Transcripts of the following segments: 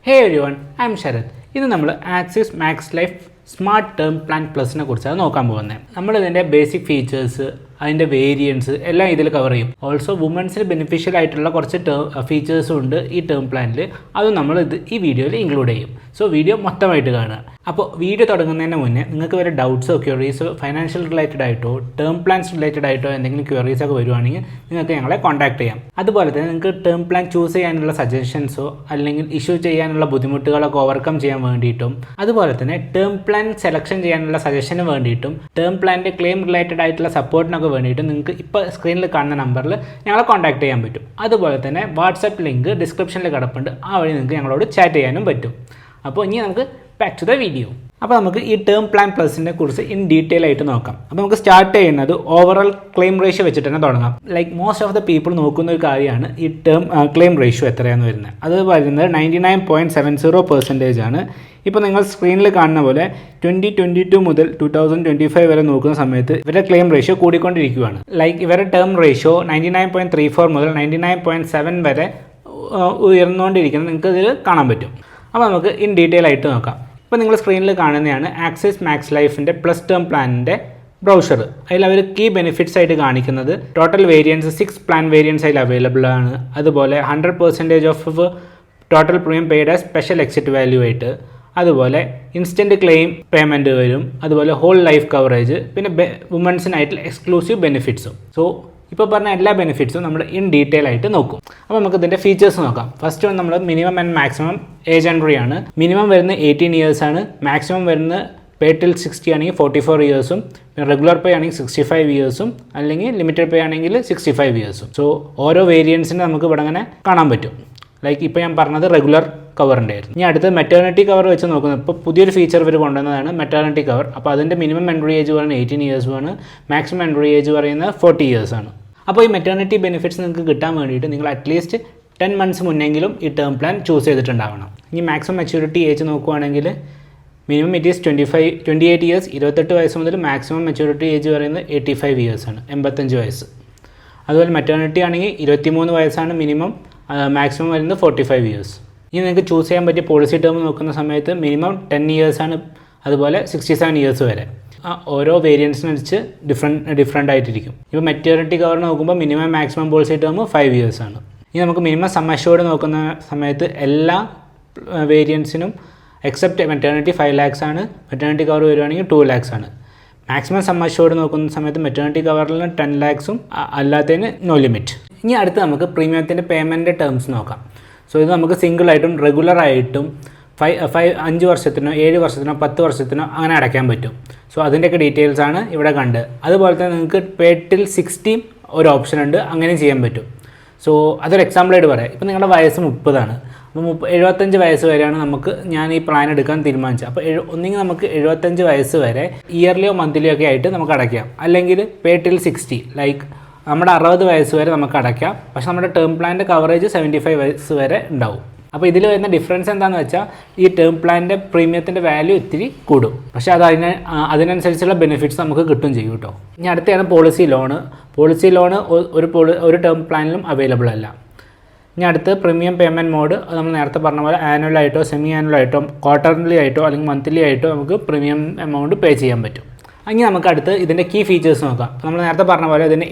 Hey everyone, I am Sharath. ഇന്ന് നമ്മൾ Axis Max Life smart term plan പ്ലസിനെ കുറിച്ചാണ് നോക്കാൻ പോകുന്നത്. നമ്മളിതിൻ്റെ ബേസിക് ഫീച്ചേഴ്സ്, അതിൻ്റെ വേരിയൻസ് എല്ലാം ഇതിൽ കവർ ചെയ്യും. ഓൾസോ വുമൻസിന് ബെനിഫിഷ്യൽ ആയിട്ടുള്ള കുറച്ച് ഫീച്ചേഴ്സും ഉണ്ട് ഈ ടേം പ്ലാനിൽ. അതും നമ്മൾ ഈ വീഡിയോയിൽ ഇൻക്ലൂഡ് ചെയ്യും. സോ വീഡിയോ മൊത്തമായിട്ട് കാണുക. അപ്പോൾ വീഡിയോ തുടങ്ങുന്നതിന് മുന്നേ നിങ്ങൾക്ക് വരെ ഡൗട്ട്സോ ക്വയറീസോ ഫൈനാൻഷ്യൽ റിലേറ്റഡ് ആയിട്ടോ ടേം പ്ലാൻസ് റിലേറ്റഡ് ആയിട്ടോ എന്തെങ്കിലും ക്വയറീസ് ഒക്കെ വരുവാണെങ്കിൽ നിങ്ങൾക്ക് ഞങ്ങളെ കോൺടാക്ട് ചെയ്യാം. അതുപോലെ തന്നെ നിങ്ങൾക്ക് ടേം പ്ലാൻ ചൂസ് ചെയ്യാനുള്ള സജഷൻസോ അല്ലെങ്കിൽ ഇഷ്യൂ ചെയ്യാനുള്ള ബുദ്ധിമുട്ടുകളൊക്കെ ഓവർകം ചെയ്യാൻ വേണ്ടിയിട്ടും അതുപോലെ തന്നെ ടേം പ്ലാൻ സെലക്ഷൻ ചെയ്യാനുള്ള സജഷന് വേണ്ടിയിട്ടും ടേം പ്ലാനിൻ്റെ ക്ലെയിം റിലേറ്റഡ് ആയിട്ടുള്ള സപ്പോർട്ടിനൊക്കെ വേണ്ടിയിട്ടും നിങ്ങൾക്ക് ഇപ്പോൾ സ്ക്രീനിൽ കാണുന്ന നമ്പറിൽ ഞങ്ങളെ കോൺടാക്ട് ചെയ്യാൻ പറ്റും. അതുപോലെ തന്നെ വാട്സാപ്പ് ലിങ്ക് ഡിസ്ക്രിപ്ഷനിൽ കിടപ്പുണ്ട്. ആ വഴി നിങ്ങൾക്ക് ഞങ്ങളോട് ചാറ്റ് ചെയ്യാനും പറ്റും. അപ്പോൾ ഇനി നമുക്ക് ബാക്ക് ടു ദ വീഡിയോ. അപ്പോൾ നമുക്ക് ഈ ടേം പ്ലാൻ പ്ലസിനെ കുറിച്ച് ഇൻ ഡീറ്റെയിൽ ആയിട്ട് നോക്കാം. അപ്പോൾ നമുക്ക് സ്റ്റാർട്ട് ചെയ്യുന്നത് ഓവറോൾ ക്ലെയിം റേഷ്യോ വെച്ചിട്ട് തന്നെ തുടങ്ങാം. Like most of the people നോക്കുന്ന ഒരു കാര്യമാണ് ഈ ടേം ക്ലെയിം റേഷ്യോ എത്രയാണെന്ന് വരുന്നത്. അത് വരുന്നത് 99.70% ആണ്. ഇപ്പോൾ നിങ്ങൾ സ്ക്രീനിൽ കാണുന്ന പോലെ 2022 മുതൽ 2025 വരെ നോക്കുന്ന സമയത്ത് ഇവരുടെ ക്ലെയിം റേഷ്യോ കൂടിക്കൊണ്ടിരിക്കുകയാണ്. ലൈക്ക് ഇവരുടെ ടേം റേഷ്യോ 99.34 മുതൽ 99.7 വരെ ഉയർന്നുകൊണ്ടിരിക്കുന്നത് നിങ്ങൾക്ക് ഇതിൽ കാണാൻ പറ്റും. അപ്പോൾ നമുക്ക് ഇൻ ഡീറ്റെയിൽ ആയിട്ട് നോക്കാം. ഇപ്പോൾ നിങ്ങൾ സ്ക്രീനിൽ കാണുന്നതാണ് ആക്സിസ് മാക്സ് ലൈഫിൻ്റെ പ്ലസ് ടേം പ്ലാനിൻ്റെ ബ്രൗഷർ. അതിൽ അവർ കീ ബെനിഫിറ്റ്സ് ആയിട്ട് കാണിക്കുന്നത് ടോട്ടൽ വേരിയൻസ് 6 പ്ലാൻ വേരിയൻസ് അതിൽ അവൈലബിൾ ആണ്. അതുപോലെ 100% of total premium paid as special exit value ആയിട്ട്, അതുപോലെ ഇൻസ്റ്റൻറ്റ് ക്ലെയിം പേയ്മെൻറ്റ് വരും, അതുപോലെ ഹോൾ ലൈഫ് കവറേജ്, പിന്നെ വുമൻസിനായിട്ടുള്ള എക്സ്ക്ലൂസീവ് ബെനിഫിറ്റ്സും. സോ ഇപ്പോൾ പറഞ്ഞ എല്ലാ ബെനിഫിറ്റ്സും നമ്മൾ ഇൻ ഡീറ്റെയിൽ ആയിട്ട് നോക്കും. അപ്പോൾ നമുക്ക് ഇതിൻ്റെ ഫീച്ചേഴ്സ് നോക്കാം. ഫസ്റ്റ് നമ്മൾ minimum and maximum age entry ആണ്. മിനിമം വരുന്നത് 18 ഇയേഴ്സ് ആണ്. മാക്സിമം വരുന്നത് പേ ടിൽ 60 ആണെങ്കിൽ 44 ഇയേഴ്സും, റെഗുലർ പേ ആണെങ്കിൽ 65 ഇയേഴ്സും, അല്ലെങ്കിൽ ലിമിറ്റഡ് പേ ആണെങ്കിൽ 65 ഇയേഴ്സും. സോ ഓരോ വേരിയൻസിന് നമുക്ക് ഇവിടെ അങ്ങനെ കാണാൻ പറ്റും. ലൈക്ക് ഇപ്പോൾ ഞാൻ പറഞ്ഞത് റെഗുലർ കവറിൻ്റെ ആയിരുന്നു. ഇനി അടുത്ത് മെറ്റേണിറ്റി കവർ വെച്ച് നോക്കുന്നത്, ഇപ്പോൾ പുതിയൊരു ഫീച്ചർ ഇവർ കൊണ്ടുവന്നതാണ് മെറ്റേണിറ്റി കവർ. അപ്പോൾ അതിൻ്റെ മിനിമം എൻട്രി ഏജ് പറയുന്നത് 18 ഇയേഴ്സുമാണ്, മാക്സിമം എൻട്രി ഏജ് പറയുന്നത് 40 ഇയേഴ്സാണ്. അപ്പോൾ ഈ മെറ്റേണിറ്റി ബെനിഫിറ്റ്സ് നിങ്ങൾക്ക് കിട്ടാൻ വേണ്ടിയിട്ട് നിങ്ങൾ അറ്റ്ലീസ്റ്റ് 10 മന്ത്സ് മുന്നെങ്കിലും ഈ ടേം പ്ലാൻ ചൂസ് ചെയ്തിട്ടുണ്ടാവണം. ഇനി മാക്സിമം മെച്യൂരിറ്റി ഏജ് നോക്കുകയാണെങ്കിൽ മിനിമം ഇറ്റ് ഈസ് 28 ഇയേഴ്സ്, 28 വയസ്സ് മുതൽ മാക്സിമം മെച്യൂരിറ്റി ഏജ് പറയുന്നത് 85 ഇയേഴ്സാണ്, 85 വയസ്സ്. അതുപോലെ മെറ്റേണിറ്റി ആണെങ്കിൽ 23 വയസ്സാണ് മിനിമം, മാക്സിമം വരുന്നത് 45 ഇയേഴ്സ്. ഇനി നിങ്ങൾക്ക് ചൂസ് ചെയ്യാൻ പറ്റിയ പോളിസി ടേം നോക്കുന്ന സമയത്ത് മിനിമം 10 ഇയേഴ്സാണ്, അതുപോലെ 67 ഇയേഴ്സ് വരെ. ഓരോ വേരിയൻസിനനുസരിച്ച് ഡിഫറെൻ്റ് ആയിട്ടിരിക്കും. ഇപ്പോൾ മെറ്റേണിറ്റി കവർ നോക്കുമ്പോൾ മിനിമം മാക്സിമം പോളിസി ടേം 5 ഇയേഴ്സാണ്. ഇനി നമുക്ക് മിനിമം സം അഷ്യൂർഡ് നോക്കുന്ന സമയത്ത് എല്ലാ വേരിയൻസിനും എക്സെപ്റ്റ് മെറ്റേണിറ്റി 5 lakhs ആണ്. മെറ്റേണിറ്റി കവർ വരുവാണെങ്കിൽ 2 lakhs ആണ്. മാക്സിമം സം അഷ്യൂർഡ് നോക്കുന്ന സമയത്ത് മെറ്റേണിറ്റി കവറിൽ 10 lakhsഉം അല്ലാത്തതിന് നോ ലിമിറ്റ്. ഇനി അടുത്ത് നമുക്ക് പ്രീമിയത്തിൻ്റെ പേയ്മെൻറ്റ് ടേംസ് നോക്കാം. സോ ഇത് നമുക്ക് സിംഗിളായിട്ടും റെഗുലറായിട്ടും 5 വർഷത്തിനോ 7 വർഷത്തിനോ 10 വർഷത്തിനോ അങ്ങനെ അടയ്ക്കാൻ പറ്റും. സോ അതിൻ്റെയൊക്കെ ഡീറ്റെയിൽസ് ആണ് ഇവിടെ കണ്ട്. അതുപോലെ തന്നെ നിങ്ങൾക്ക് പേ ടിൽ 60 ഒരു ഓപ്ഷൻ ഉണ്ട്, അങ്ങനെയും ചെയ്യാൻ പറ്റും. സോ അതൊരു എക്സാമ്പിളായിട്ട് പറയാം. ഇപ്പോൾ നിങ്ങളുടെ വയസ്സ് 30 ആണ്. അപ്പോൾ 75 വയസ്സ് വരെയാണ് ഞാൻ ഈ പ്ലാൻ എടുക്കാൻ തീരുമാനിച്ചത്. അപ്പോൾ ഒന്നെങ്കിൽ നമുക്ക് 75 വയസ്സ് വരെ ഇയർലിയോ മന്ത്ലിയോ ഒക്കെ ആയിട്ട് നമുക്ക് അടയ്ക്കാം, അല്ലെങ്കിൽ പേ ടിൽ 60 ലൈക്ക് നമ്മുടെ 60 വയസ്സ് വരെ നമുക്ക് അടയ്ക്കാം. പക്ഷേ നമ്മുടെ ടേം പ്ലാനിൻ്റെ കവറേജ് 75 വയസ്സ് വരെ ഉണ്ടാവും. അപ്പോൾ ഇതിൽ വരുന്ന ഡിഫറൻസ് എന്താണെന്ന് വെച്ചാൽ ഈ ടേം പ്ലാനിൻ്റെ പ്രീമിയത്തിൻ്റെ വാല്യൂ ഇത്തിരി കൂടും, പക്ഷേ അതിനനുസരിച്ചുള്ള ബെനിഫിറ്റ്സ് നമുക്ക് കിട്ടും ചെയ്യും കേട്ടോ. ഇനി അടുത്താണ് പോളിസി ലോണ്. പോളിസി ലോണ് ഒരു ടേം പ്ലാനിലും അവൈലബിൾ അല്ല. ഇനി അടുത്ത് പ്രീമിയം പേയ്മെൻറ്റ് മോഡ്. അത് നമ്മൾ നേരത്തെ പറഞ്ഞ പോലെ ആനുവൽ ആയിട്ടോ സെമി ആനുവൽ ആയിട്ടോ ക്വാർട്ടർലി ആയിട്ടോ അല്ലെങ്കിൽ മന്ത്ലി ആയിട്ടോ നമുക്ക് പ്രീമിയം എമൗണ്ട് പേ ചെയ്യാൻ പറ്റും. ഇനി നമുക്ക് അടുത്ത് ഇതിൻ്റെ കീ ഫീച്ചേഴ്സ് നോക്കാം. അപ്പോൾ നമ്മൾ നേരത്തെ പറഞ്ഞ പോലെ ഇതിന്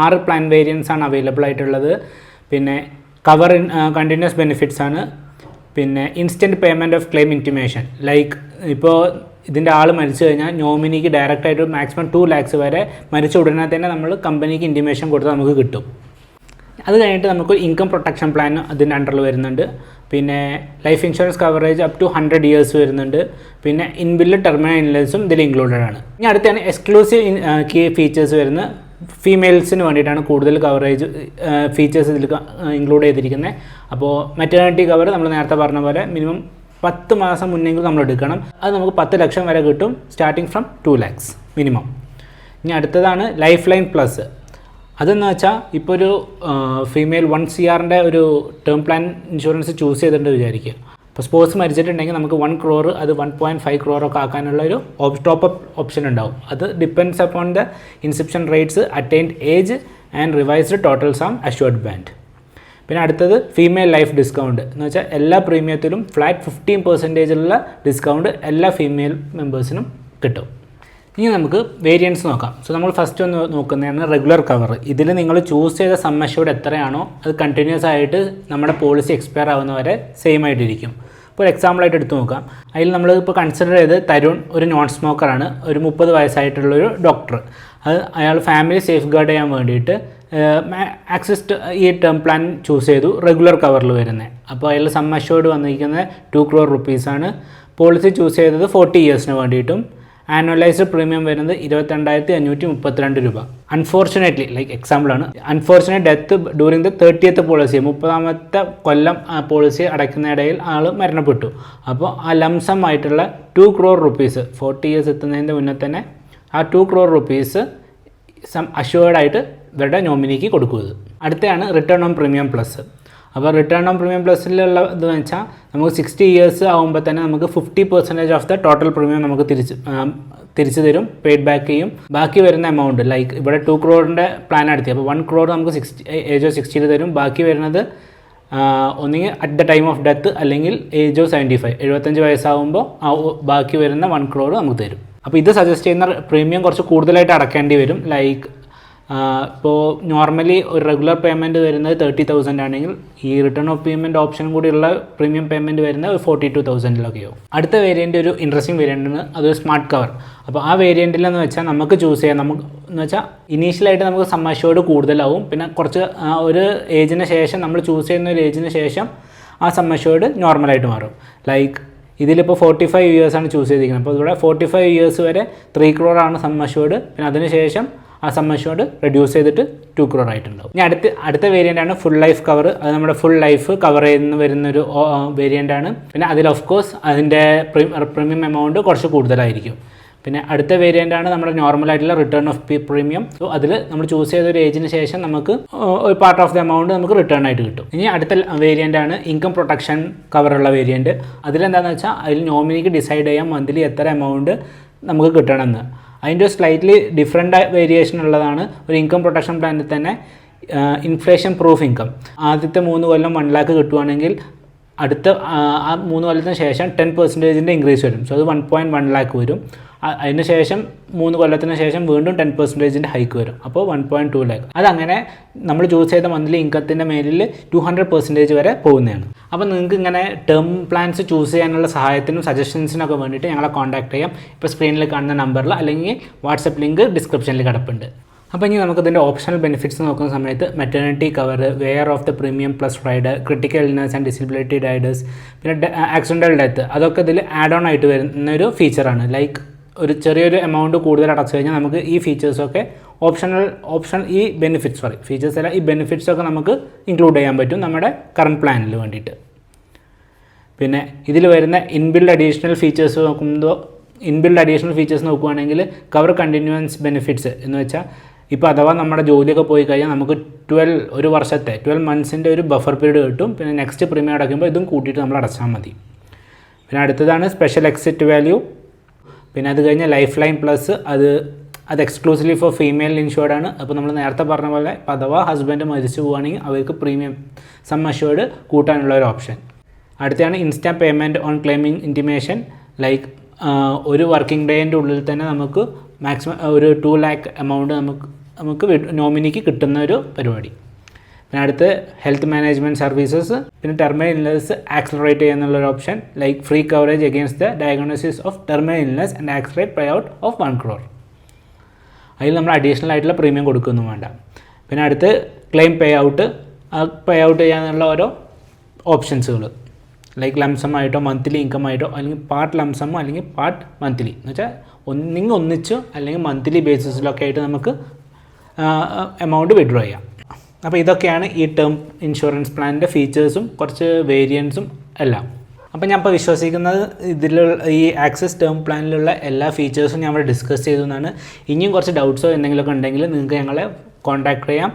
6 പ്ലാൻ വേരിയൻസ് ആണ് അവൈലബിൾ ആയിട്ടുള്ളത്. പിന്നെ കവർ കണ്ടിന്യൂസ് ബെനിഫിറ്റ്സ് ആണ്. പിന്നെ instant payment of claim intimation. Like ഇപ്പോൾ ഇതിൻ്റെ ആൾ മരിച്ചു കഴിഞ്ഞാൽ നോമിനിക്ക് ഡയറക്റ്റായിട്ട് മാക്സിമം 2 lakhs വരെ മരിച്ച ഉടനെ തന്നെ നമ്മൾ കമ്പനിക്ക് ഇൻറ്റിമേഷൻ കൊടുത്താൽ നമുക്ക് കിട്ടും. അത് കഴിഞ്ഞിട്ട് നമുക്ക് ഇൻകം പ്രൊട്ടക്ഷൻ പ്ലാൻ അതിൻ്റെ അണ്ടറിൽ വരുന്നുണ്ട്. പിന്നെ life insurance coverage up to 100 years വരുന്നുണ്ട്. പിന്നെ ഇൻബിൽഡ് ടെർമിനൽ ഇൻഷുറൻസും ഇതിൽ ഇൻക്ലൂഡഡ് ആണ്. ഇനി അടുത്താണ് എക്സ്ക്ലൂസീവ് കീ ഫീച്ചേഴ്സ് വരുന്നത്. ഫീമെയിൽസിന് വേണ്ടിയിട്ടാണ് കൂടുതൽ കവറേജ് ഫീച്ചേഴ്സ് ഇതിൽ ഇൻക്ലൂഡ് ചെയ്തിരിക്കുന്നത്. അപ്പോൾ മെറ്റേണിറ്റി കവർ നമ്മൾ നേരത്തെ പറഞ്ഞ പോലെ മിനിമം 10 മാസം മുന്നെങ്കിലും നമ്മൾ എടുക്കണം. അത് നമുക്ക് 10 ലക്ഷം വരെ കിട്ടും, സ്റ്റാർട്ടിങ് ഫ്രം 2 lakhs മിനിമം. ഇനി അടുത്തതാണ് ലൈഫ് ലൈൻ പ്ലസ്. അതെന്ന് വെച്ചാൽ ഇപ്പോൾ ഒരു ഫീമെയിൽ 1 CRൻ്റെ ഒരു ടേം പ്ലാൻ ഇൻഷുറൻസ് ചൂസ് ചെയ്തിട്ടുണ്ട് വിചാരിക്കുക. അപ്പോൾ സ്പോർട്സ് മരിച്ചിട്ടുണ്ടെങ്കിൽ നമുക്ക് 1 crore അത് 1.5 crore ഒക്കെ ആക്കാനുള്ള ഒരു ടോപ്പ് അപ്പ് ഓപ്ഷൻ ഉണ്ടാവും. അത് depends upon the inception rates, attained age and revised total some assured band. പിന്നെ അടുത്തത് ഫീമെയിൽ ലൈഫ് ഡിസ്കൗണ്ട് എന്ന് വെച്ചാൽ എല്ലാ പ്രീമിയത്തിലും ഫ്ലാറ്റ് 15% ഡിസ്കൗണ്ട് എല്ലാ ഫീമെയിൽ മെമ്പേഴ്സിനും കിട്ടും. ഇനി നമുക്ക് വേരിയൻസ് നോക്കാം. സോ നമ്മൾ ഫസ്റ്റ് ഒന്ന് നോക്കുന്നതാണ് റെഗുലർ കവർ. ഇതിൽ നിങ്ങൾ ചൂസ് ചെയ്ത സം അഷ്യൂർഡ് എത്രയാണോ അത് കണ്ടിന്യൂസ് ആയിട്ട് നമ്മുടെ പോളിസി എക്സ്പയർ ആവുന്നവരെ സെയിം ആയിട്ടിരിക്കും. ഇപ്പോൾ ഒരു എക്സാമ്പിളായിട്ട് എടുത്ത് നോക്കാം. അതിൽ നമ്മൾ ഇപ്പോൾ കൺസിഡർ ചെയ്ത് തരുൺ ഒരു നോൺ സ്മോക്കറാണ്, ഒരു 30 വയസ്സായിട്ടുള്ളൊരു ഡോക്ടർ. അയാൾ ഫാമിലി സേഫ് ഗാർഡ് ചെയ്യാൻ വേണ്ടിയിട്ട് ആക്സിസ് ഈ ടേം പ്ലാൻ ചൂസ് ചെയ്തു, റെഗുലർ കവറിൽ വരുന്നത്. അപ്പോൾ അതിൽ സം അഷ്യൂർഡ് വന്നിരിക്കുന്നത് 2 crore rupees. പോളിസി ചൂസ് ചെയ്തത് 40 yearsന് വേണ്ടിയിട്ടും. ആനുവലൈസ്ഡ് പ്രീമിയം വരുന്നത് 22,532 രൂപ. അൺഫോർച്ചുനേറ്റ്ലി ലൈക്ക് എക്സാമ്പിളാണ്, unfortunate death during the 30th policy, 30ാമത്തെ കൊല്ലം ആ പോളിസി അടയ്ക്കുന്നതിടയിൽ ആൾ മരണപ്പെട്ടു. അപ്പോൾ ആ ലംസം ആയിട്ടുള്ള 2 crore rupees 40 years എത്തുന്നതിൻ്റെ മുന്നേ തന്നെ ആ 2 crore rupees സം അഷ്യൂർഡായിട്ട് ഇവരുടെ നോമിനിക്ക് കൊടുക്കുന്നത്. അടുത്തതാണ് റിട്ടേൺ ഓൺ പ്രീമിയം പ്ലസ്. അപ്പോൾ റിട്ടേൺ ഓൺ പ്രീമിയം പ്ലസ്സിലുള്ള ഇതെന്ന് വെച്ചാൽ നമുക്ക് 60 years ആകുമ്പോൾ തന്നെ നമുക്ക് 50% ഓഫ് ദ ടോട്ടൽ പ്രീമിയം നമുക്ക് തിരിച്ചു തരും, പെയ്ഡ് ബാക്ക് ചെയ്യും. ബാക്കി വരുന്ന എമൗണ്ട് ലൈക്ക് ഇവിടെ 2 crore പ്ലാൻ നടത്തി, അപ്പോൾ 1 crore നമുക്ക് ഏജ് ഓഫ് 60 തരും. ബാക്കി വരുന്നത് ഒന്നുകിൽ at the time of death അല്ലെങ്കിൽ ഏജ് ഓഫ് 75, 75 വയസ്സാകുമ്പോൾ ബാക്കി വരുന്ന 1 crore നമുക്ക് തരും. അപ്പോൾ ഇത് സജസ്റ്റ് ചെയ്യുന്ന പ്രീമിയം കുറച്ച് കൂടുതലായിട്ട് അടക്കേണ്ടി വരും. ലൈക്ക് ഇപ്പോൾ നോർമലി ഒരു റെഗുലർ പേയ്മെൻറ്റ് വരുന്നത് 30,000 ആണെങ്കിൽ ഈ റിട്ടേൺ ഓഫ് പേയ്മെൻറ്റ് ഓപ്ഷനും കൂടിയുള്ള പ്രീമിയം പേയ്മെൻറ്റ് വരുന്നത് 42,000 അടുത്ത വേരിയൻ്റ് ഒരു ഇൻട്രസ്റ്റിംഗ് വേരിയൻ്റാണ്, അതൊരു സ്മാർട്ട് കവർ. അപ്പോൾ ആ വേരിയൻറ്റിലെന്ന് വെച്ചാൽ നമുക്ക് ചൂസ് ചെയ്യാം. നമുക്ക് എന്ന് വെച്ചാൽ ഇനീഷ്യലായിട്ട് നമുക്ക് സം അഷ്യൂർഡ് കൂടുതലാവും, പിന്നെ കുറച്ച് ഒരു ഏജിന് ശേഷം നമ്മൾ ചൂസ് ചെയ്യുന്ന ഒരു ഏജിന് ശേഷം ആ സം അഷ്യൂർഡ് നോർമലായിട്ട് മാറും. ലൈക്ക് ഇതിലിപ്പോൾ 45 years ആണ് ചൂസ് ചെയ്തിരിക്കുന്നത്. അപ്പോൾ ഇവിടെ 45 years വരെ 3 crore ആണ് സം അഷ്യൂർഡ്, പിന്നെ അതിനുശേഷം ആ സം അഷ്യൂർഡ് റെഡ്യൂസ് ചെയ്തിട്ട് 2 crore ആയിട്ടുണ്ടാവും. ഇനി അടുത്ത വേരിയൻ്റാണ് ഫുൾ ലൈഫ് കവർ. അത് നമ്മുടെ ഫുൾ ലൈഫ് കവർ ചെയ്യുന്ന വരുന്നൊരു വേരിയൻ്റാണ്. പിന്നെ അതിൽ ഓഫ് കോഴ്സ് അതിൻ്റെ പ്രീമിയം എമൗണ്ട് കുറച്ച് കൂടുതലായിരിക്കും. പിന്നെ അടുത്ത വേരിയൻ്റാണ് നമ്മുടെ നോർമലായിട്ടുള്ള റിട്ടേൺ ഓഫ് പ്രീമിയം. സോ അതിൽ നമ്മൾ ചൂസ് ചെയ്ത ഒരു ഏജിന് ശേഷം നമുക്ക് ഒരു പാർട്ട് ഓഫ് ദ എമൗണ്ട് നമുക്ക് റിട്ടേൺ ആയിട്ട് കിട്ടും. ഇനി അടുത്ത വേരിയൻ്റാണ് ഇൻകം പ്രൊട്ടക്ഷൻ കവറുള്ള വേരിയൻറ്റ്. അതിലെന്താണെന്ന് വെച്ചാൽ അതിൽ നോമിനിക്ക് ഡിസൈഡ് ചെയ്യാം മന്ത്ലി എത്ര എമൗണ്ട് നമുക്ക് കിട്ടണമെന്ന്. അതിൻ്റെ സ്ലൈറ്റ്ലി ഡിഫറെൻ്റ് വേരിയേഷൻ ഉള്ളതാണ്. ഒരു ഇൻകം പ്രൊട്ടക്ഷൻ പ്ലാനിൽ തന്നെ ഇൻഫ്ലേഷൻ പ്രൂഫ് ഇൻകം ആദ്യത്തെ 3 കൊല്ലം 1 lakh കിട്ടുവാണെങ്കിൽ അടുത്ത ആ 3 കൊല്ലത്തിന് ശേഷം 10% ഇൻക്രീസ് വരും. സോ അത് 1.1 lakh വരും. അതിന് ശേഷം 3 കൊല്ലത്തിന് ശേഷം വീണ്ടും 10% ഹൈക്ക് വരും, അപ്പോൾ 1.2 lakh. അതങ്ങനെ നമ്മൾ ചൂസ് ചെയ്ത മന്ത്ലി ഇൻകത്തിൻ്റെ മേലിൽ 200% വരെ പോകുന്നതാണ്. അപ്പോൾ നിങ്ങൾക്ക് ഇങ്ങനെ ടേം പ്ലാൻസ് ചൂസ് ചെയ്യാനുള്ള സഹായത്തിനും സജഷൻസിനൊക്കെ വേണ്ടിയിട്ട് ഞങ്ങളെ കോൺടാക്ട് ചെയ്യാം. ഇപ്പോൾ സ്ക്രീനിൽ കാണുന്ന നമ്പറിൽ അല്ലെങ്കിൽ വാട്സപ്പ് ലിങ്ക് ഡിസ്ക്രിപ്ഷനിൽ കിടപ്പുണ്ട്. അപ്പോൾ ഇനി നമുക്കിതിൻ്റെ ഓപ്ഷണൽ ബെനിഫിറ്റ്സ് നോക്കുന്ന സമയത്ത് maternity cover, waiver of the premium plus rider, critical illness and disability riders, പിന്നെ ആക്സിഡൻ്റൽ ഡെത്ത്, അതൊക്കെ ഇതിൽ ആഡ് ഓൺ ആയിട്ട് വരുന്നൊരു ഫീച്ചറാണ്. ലൈക്ക് ഒരു ചെറിയൊരു എമൗണ്ട് കൂടുതൽ അടച്ചു കഴിഞ്ഞാൽ നമുക്ക് ഈ ഫീച്ചേഴ്സൊക്കെ ഈ ഫീച്ചേഴ്സ് അല്ല ഈ ബെനിഫിറ്റ്സൊക്കെ നമുക്ക് ഇൻക്ലൂഡ് ചെയ്യാൻ പറ്റും നമ്മുടെ കറണ്ട് പ്ലാനിൽ വേണ്ടിയിട്ട്. പിന്നെ ഇതിൽ വരുന്ന ഇൻബിൽഡ് അഡീഷണൽ ഫീച്ചേഴ്സ് നോക്കുകയാണെങ്കിൽ കവർ കണ്ടിന്യൂവൻസ് ബെനിഫിറ്റ്സ് എന്ന് വെച്ചാൽ ഇപ്പോൾ അഥവാ നമ്മുടെ ജോലിയൊക്കെ പോയി കഴിഞ്ഞാൽ നമുക്ക് 12 months ഒരു ബഫർ പീരീഡ് കിട്ടും. പിന്നെ നെക്സ്റ്റ് പ്രീമിയം അടയ്ക്കുമ്പോൾ ഇതും കൂട്ടിയിട്ട് നമ്മൾ അടച്ചാൽ മതി. പിന്നെ അടുത്തതാണ് സ്പെഷ്യൽ എക്സിറ്റ് വാല്യൂ. പിന്നെ അത് കഴിഞ്ഞ് ലൈഫ് ലൈൻ പ്ലസ്, അത് എക്സ്ക്ലൂസീവ്ലി ഫോർ ഫീമെയിൽ ഇൻഷുർഡ് ആണ്. അപ്പോൾ നമ്മൾ നേരത്തെ പറഞ്ഞ പോലെ അഥവാ ഹസ്ബൻഡ് മരിച്ചു പോവുകയാണെങ്കിൽ അവർക്ക് പ്രീമിയം സം അഷ്യൂർഡ് കൂട്ടാനുള്ള ഒരു ഓപ്ഷൻ. അടുത്താണ് instant payment on claiming intimation. Like ഒരു വർക്കിംഗ് ഡേൻ്റെ ഉള്ളിൽ തന്നെ നമുക്ക് മാക്സിമം ഒരു 2 lakh എമൗണ്ട് നമുക്ക് നോമിനിക്ക് കിട്ടുന്ന ഒരു പരിപാടി. പിന്നെ അടുത്ത് ഹെൽത്ത് മാനേജ്മെൻറ്റ് സർവീസസ്, പിന്നെ ടെർമിനൽ ഇൽനസ് ആക്സിലറേറ്റ് ചെയ്യാന്നുള്ളൊരു option. Like free coverage against the diagnosis of terminal illness and accelerate pay out of 1 crore. അതിൽ നമ്മൾ അഡീഷണൽ ആയിട്ടുള്ള പ്രീമിയം കൊടുക്കുകയൊന്നും വേണ്ട. പിന്നെ അടുത്ത് ക്ലെയിം പേ ഔട്ട് ചെയ്യാനുള്ള ഓരോ ഓപ്ഷൻസുകൾ. ലൈക്ക് ലംസം ആയിട്ടോ മന്ത്ലി ഇൻകം ആയിട്ടോ അല്ലെങ്കിൽ പാർട്ട് ലംസമോ അല്ലെങ്കിൽ പാർട്ട് മന്ത്ലി എന്ന് വെച്ചാൽ ഒന്നിച്ചോ അല്ലെങ്കിൽ മന്ത്ലി ബേസിസിലൊക്കെ ആയിട്ട് നമുക്ക് എമൗണ്ട് വിഡ്രോ ചെയ്യാം. അപ്പോൾ ഇതൊക്കെയാണ് ഈ ടേം ഇൻഷുറൻസ് പ്ലാനിൻ്റെ ഫീച്ചേഴ്സും കുറച്ച് വേരിയൻസും എല്ലാം. അപ്പോൾ ഞാൻ ഇപ്പോൾ വിശ്വസിക്കുന്നത് ഇതിലുള്ള ഈ ആക്സിസ് ടേം പ്ലാനിലുള്ള എല്ലാ ഫീച്ചേഴ്സും ഞാൻ ഇവിടെ ഡിസ്കസ് ചെയ്തു എന്നാണ്. ഇനിയും കുറച്ച് ഡൗട്ട്സോ എന്തെങ്കിലുമൊക്കെ ഉണ്ടെങ്കിൽ നിങ്ങൾക്ക് ഞങ്ങളെ കോൺടാക്ട് ചെയ്യാം.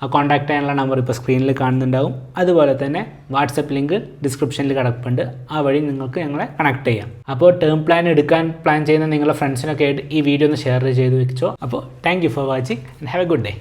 ആ കോൺടാക്ട് ചെയ്യാനുള്ള നമ്പർ ഇപ്പോൾ സ്ക്രീനിൽ കാണുന്നുണ്ടാവും. അതുപോലെ തന്നെ വാട്സപ്പ് ലിങ്ക് ഡിസ്ക്രിപ്ഷനിൽ കിടപ്പുണ്ട്, ആ വഴി നിങ്ങൾക്ക് ഞങ്ങളെ കണക്ട് ചെയ്യാം. അപ്പോൾ ടേം പ്ലാൻ എടുക്കാൻ പ്ലാൻ ചെയ്യുന്ന നിങ്ങളുടെ ഫ്രണ്ട്സിനൊക്കെ ആയിട്ട് ഈ വീഡിയോ ഒന്ന് ഷെയർ ചെയ്ത് വെച്ചോ. അപ്പോൾ thank you for watching and have A good day.